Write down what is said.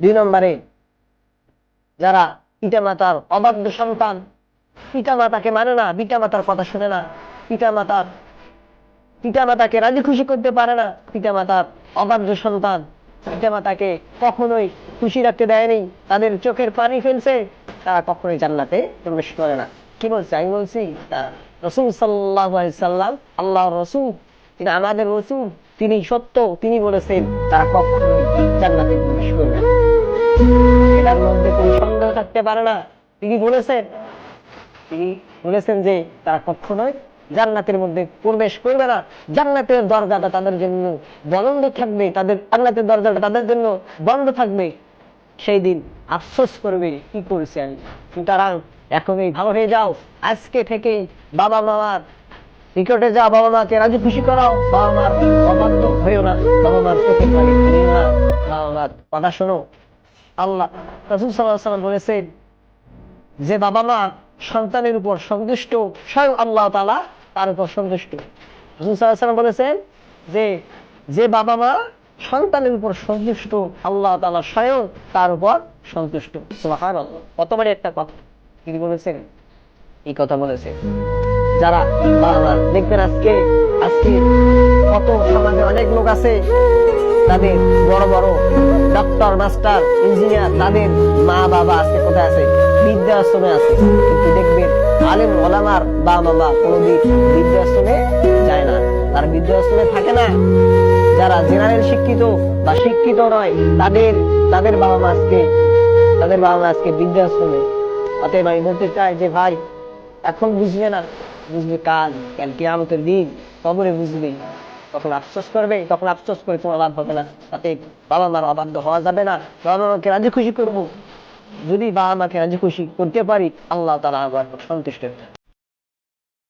দুই নম্বরে যারা পিতা মাতার অবাধ্য সন্তান, পিতা মাতাকে মানে না, পিতা মাতার কথা শুনে না, পিতা মাতাকে রাজি খুশি করতে পারে না, পিতা মাতার অবাধ্য সন্তান, পিতা মাতাকে কখনোই খুশি রাখতে দেয়নি, তাদের চোখের পানি ফেলছে, তারা কখনোই জান্নাতে প্রবেশ করে না। কি বলছে? আমি বলছি রাসূল সাল্লাল্লাহু আলাইহি সাল্লাম, আল্লাহর রাসূল, তিনি আমাদের রাসূল, তিনি সত্য, তিনি বলেছেন তারা কখনোই জান্নাতে প্রবেশ করবে না। এটার মধ্যে কোনো সন্দেহ থাকতে পারে না। তিনি বলেছেন যে তারা কখনোই জান্নাতের মধ্যে প্রবেশ করবে না। জান্নাতের দরজাটা তাদের জন্য বন্ধ থাকবে, জান্নাতের দরজাটা তাদের জন্য বন্ধ থাকবে। সেই দিন আফসোস করবে, কি করেছে আমি। সুতরাং এখনই ভালো হয়ে যাও, আজকে থেকে বাবা মামার নিকটে যাও, বাবা মাকে রাজি খুশি করাও, বাবা মার অবাধ্য হইও না, বাবা মার চোখের পানি ফেলিও না, বাবা মার কথা শোনো। আল্লাহ রাসূল সাল্লাল্লাহু আলাইহি ওয়াসাল্লাম বলেছেন যে বাবা মা সন্তানের উপর সন্তুষ্ট, স্বয়ং আল্লাহ তাআলা তার উপর সন্তুষ্ট। রাসূল সাল্লাল্লাহু আলাইহি ওয়াসাল্লাম বলেছেন যে যে বাবা মা সন্তানের উপর সন্তুষ্ট, আল্লাহ তাআলা স্বয়ং তার উপর সন্তুষ্ট। সুবহানাল্লাহ, কত বড় একটা কথা তিনি বলেছেন। এই কথা বলেছে যারা বাবা মা, দেখবেন আজকে কত সমাজে অনেক লোক আছে, তাদের বড় বড় ডক্টর, মাস্টার, ইঞ্জিনিয়ার, তাদের মা বাবা আজকে কোথায় আছে? বৃদ্ধাশ্রমে আছে। কিন্তু দেখবেন আলেম ওলামার বাবা মা কোনোদিন বৃদ্ধাশ্রমে যায় না, তার বৃদ্ধাশ্রমে থাকে না। যারা জেনারেল শিক্ষিত বা শিক্ষিত নয়, তাদের বাবা মা আজকে বৃদ্ধাশ্রমে। অতএব আমি বলতে চাই যে ভাই, এখন বুঝবে না, বুঝবে কাল কিয়ামতের দিন, কবরে বুঝবে, তখন আফসোস করবে, তখন আফসোস করে তোমার লাভ হবে না। তাতে বাবা মার অবাধ্য হওয়া যাবে না। বাবা মাকে রাজি খুশি করবো, যদি বাবা মাকে রাজি খুশি করতে পারি, আল্লাহ তাআলা আমার সন্তুষ্ট।